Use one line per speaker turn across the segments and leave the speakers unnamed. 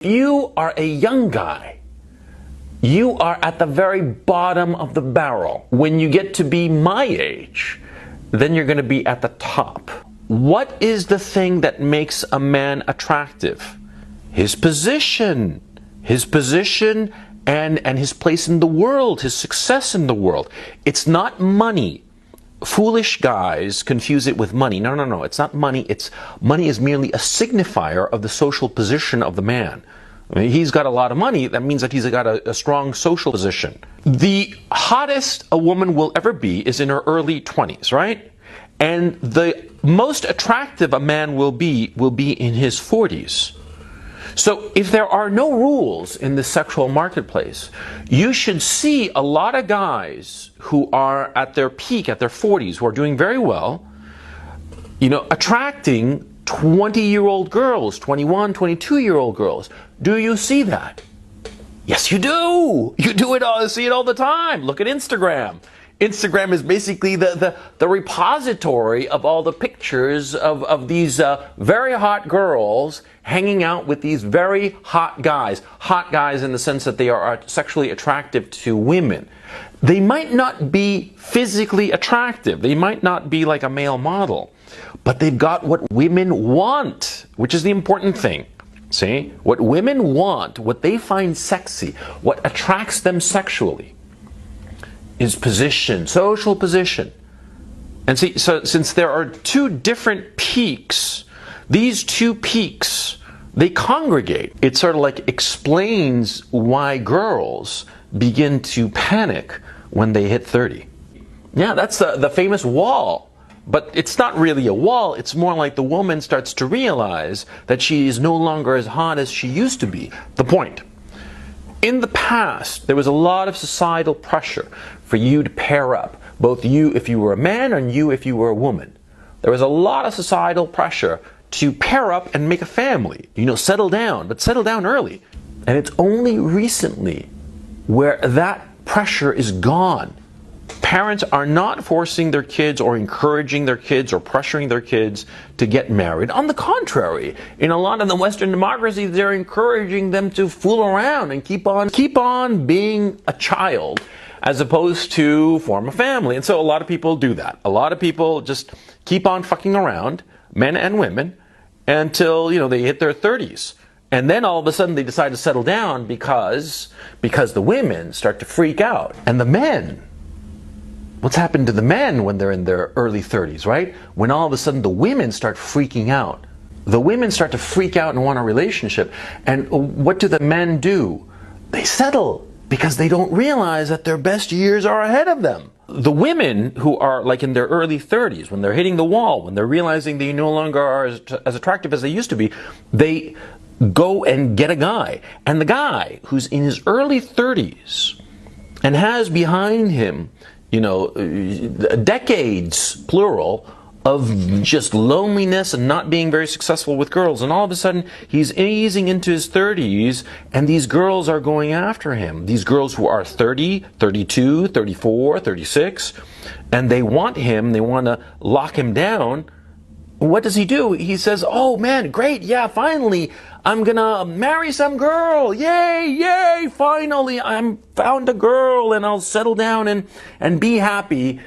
You are a young guy. You are at the very bottom of the barrel. When you get to be my age, then you're going to be at the top. What is the thing that makes a man attractive? His position. His position and his place in the world, his success in the world. It's not money. Foolish guys confuse it with money. No, it's not money. Money is merely a signifier of the social position of the man. I mean, he's got a lot of money. That means that he's got a strong social position. The hottest a woman will ever be is in her early 20s, right? And the most attractive a man will be in his 40s. So if there are no rules in the sexual marketplace, you should see a lot of guys who are at their peak, at their 40s, who are doing very well, attracting 20-year-old girls, 21, 22-year-old girls. Do you see that? Yes, you do. You do it all, see it all the time. Look at Instagram. Instagram is basically the repository of all the pictures of these very hot girls hanging out with these very hot guys. Hot guys in the sense that they are sexually attractive to women. They might not be physically attractive. They might not be like a male model. But they've got what women want, which is the important thing. See? What women want, what they find sexy, what attracts them sexually is position, social position. And see, so since there are two different peaks, these two peaks, they congregate. It sort of like explains why girls begin to panic when they hit 30. Yeah, that's the famous wall. But it's not really a wall. It's more like the woman starts to realize that she is no longer as hot as she used to be. The point. In the past, there was a lot of societal pressure for you to pair up. Both you if you were a man and you if you were a woman. There was a lot of societal pressure to pair up and make a family. Settle down, but settle down early. And it's only recently where that pressure is gone. Parents are not forcing their kids or encouraging their kids or pressuring their kids to get married. On the contrary, in a lot of the Western democracies, they're encouraging them to fool around and keep on being a child as opposed to form a family. And so a lot of people do that. A lot of people just keep on fucking around, men and women, until they hit their 30s. And then all of a sudden they decide to settle down because the women start to freak out. And the men, what's happened to the men when they're in their early 30s, right? When all of a sudden the women start freaking out. The women start to freak out and want a relationship. And what do the men do? They settle because they don't realize that their best years are ahead of them. The women who are like in their early 30s, when they're hitting the wall, when they're realizing they no longer are as attractive as they used to be, they go and get a guy. And the guy who's in his early 30s and has behind him decades, plural, of just loneliness and not being very successful with girls. And all of a sudden, he's easing into his 30s, and these girls are going after him. These girls who are 30, 32, 34, 36, and they want him, they want to lock him down. What does he do? He says, oh man, great, yeah, finally, I'm gonna marry some girl. Yay, finally, I'm found a girl and I'll settle down and be happy.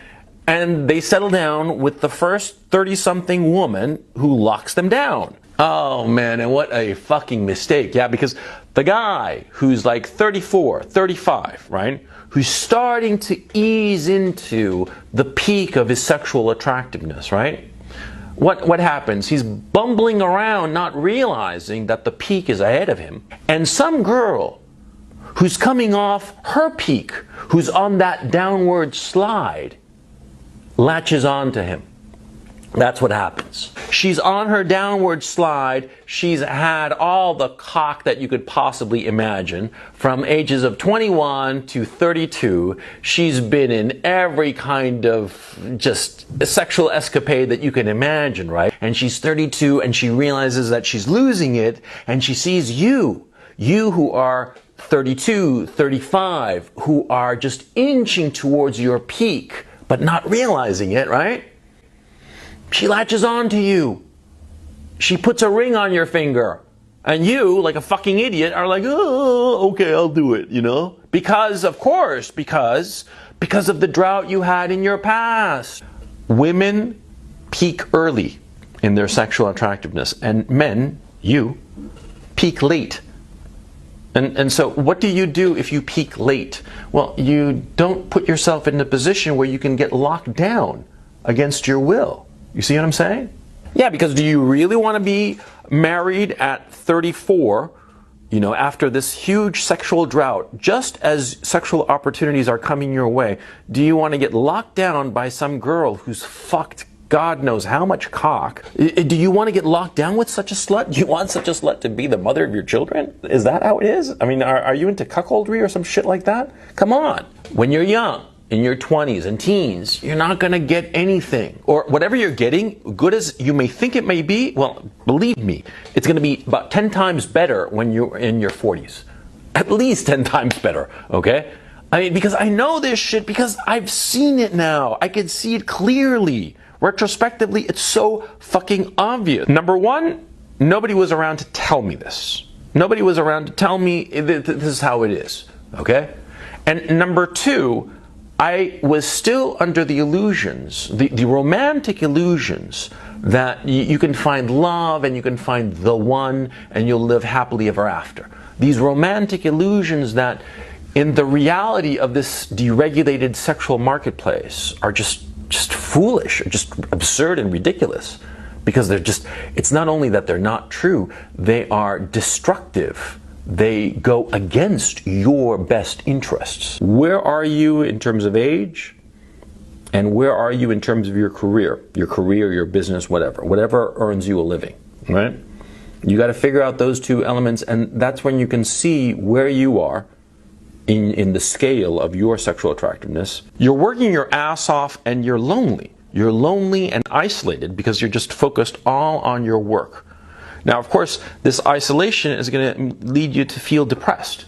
And they settle down with the first 30-something woman who locks them down. Oh man, and what a fucking mistake. Yeah, because the guy who's like 34, 35, right? Who's starting to ease into the peak of his sexual attractiveness, right? What happens? He's bumbling around not realizing that the peak is ahead of him. And some girl who's coming off her peak, who's on that downward slide, latches on to him. That's what happens. She's on her downward slide. She's had all the cock that you could possibly imagine. From ages of 21 to 32, she's been in every kind of just sexual escapade that you can imagine, right? And she's 32 and she realizes that she's losing it, and she sees you who are 32, 35, who are just inching towards your peak, but not realizing it, right? She latches on to you. She puts a ring on your finger. And you, like a fucking idiot, are like, oh, okay, I'll do it, you know? Because, of course, because of the drought you had in your past. Women peak early in their sexual attractiveness, and men, you, peak late. And so what do you do if you peak late? Well, you don't put yourself in a position where you can get locked down against your will. You see what I'm saying? Yeah, because do you really want to be married at 34, you know, after this huge sexual drought, just as sexual opportunities are coming your way? Do you want to get locked down by some girl who's fucked God knows how much cock? Do you want to get locked down with such a slut? Do you want such a slut to be the mother of your children? Is that how it is? I mean, are you into cuckoldry or some shit like that? Come on. When you're young, in your 20s and teens, you're not going to get anything. Or whatever you're getting, good as you may think it may be, well, believe me, it's going to be about 10 times better when you're in your 40s. At least 10 times better, okay? I mean, because I know this shit, because I've seen it now. I can see it clearly. Retrospectively, it's so fucking obvious. Number one, nobody was around to tell me this. Nobody was around to tell me this is how it is, okay? And number two, I was still under the illusions, the romantic illusions, that you can find love and you can find the one and you'll live happily ever after. These romantic illusions that in the reality of this deregulated sexual marketplace are just foolish, just absurd and ridiculous, because it's not only that they're not true, they are destructive. They go against your best interests. Where are you in terms of age? And where are you in terms of your career, your business, whatever earns you a living, right? You got to figure out those two elements, and that's when you can see where you are in the scale of your sexual attractiveness. You're working your ass off and you're lonely. You're lonely and isolated because you're just focused all on your work. Now, of course, this isolation is going to lead you to feel depressed.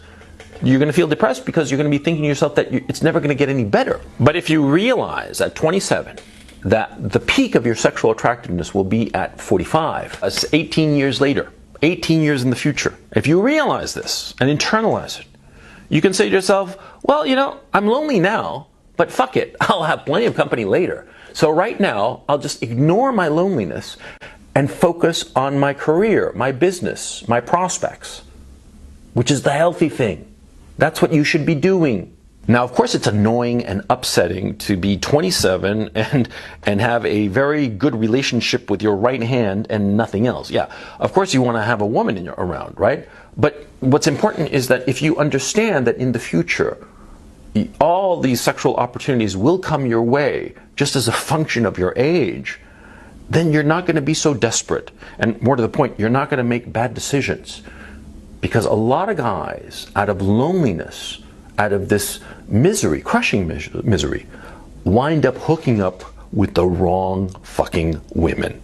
You're going to feel depressed because you're going to be thinking to yourself that it's never going to get any better. But if you realize at 27 that the peak of your sexual attractiveness will be at 45, that's 18 years later, 18 years in the future, if you realize this and internalize it, you can say to yourself, well, you know, I'm lonely now, but fuck it, I'll have plenty of company later. So right now, I'll just ignore my loneliness and focus on my career, my business, my prospects, which is the healthy thing. That's what you should be doing. Now, of course, it's annoying and upsetting to be 27 and have a very good relationship with your right hand and nothing else. Yeah, of course you want to have a woman around, right? But what's important is that if you understand that in the future, all these sexual opportunities will come your way just as a function of your age, then you're not going to be so desperate. And more to the point, you're not going to make bad decisions. Because a lot of guys, out of loneliness, out of this misery, crushing misery, wind up hooking up with the wrong fucking women.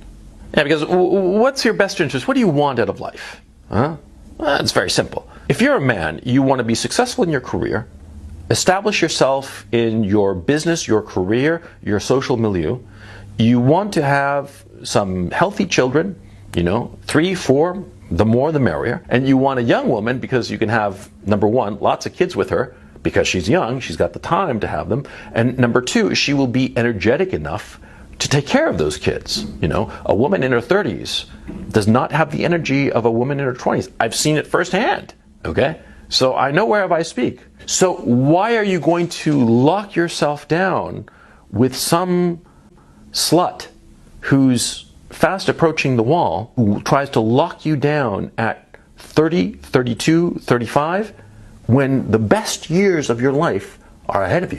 Yeah, because what's your best interest? What do you want out of life? Huh? Well, it's very simple. If you're a man, you want to be successful in your career, establish yourself in your business, your career, your social milieu. You want to have some healthy children, 3, 4, the more the merrier. And you want a young woman because you can have, number one, lots of kids with her because she's young, she's got the time to have them. And number two, she will be energetic enough to take care of those kids. A woman in her 30s does not have the energy of a woman in her 20s. I've seen it firsthand, okay? So I know whereof I speak. So why are you going to lock yourself down with some slut who's fast approaching the wall, who tries to lock you down at 30, 32, 35, when the best years of your life are ahead of you?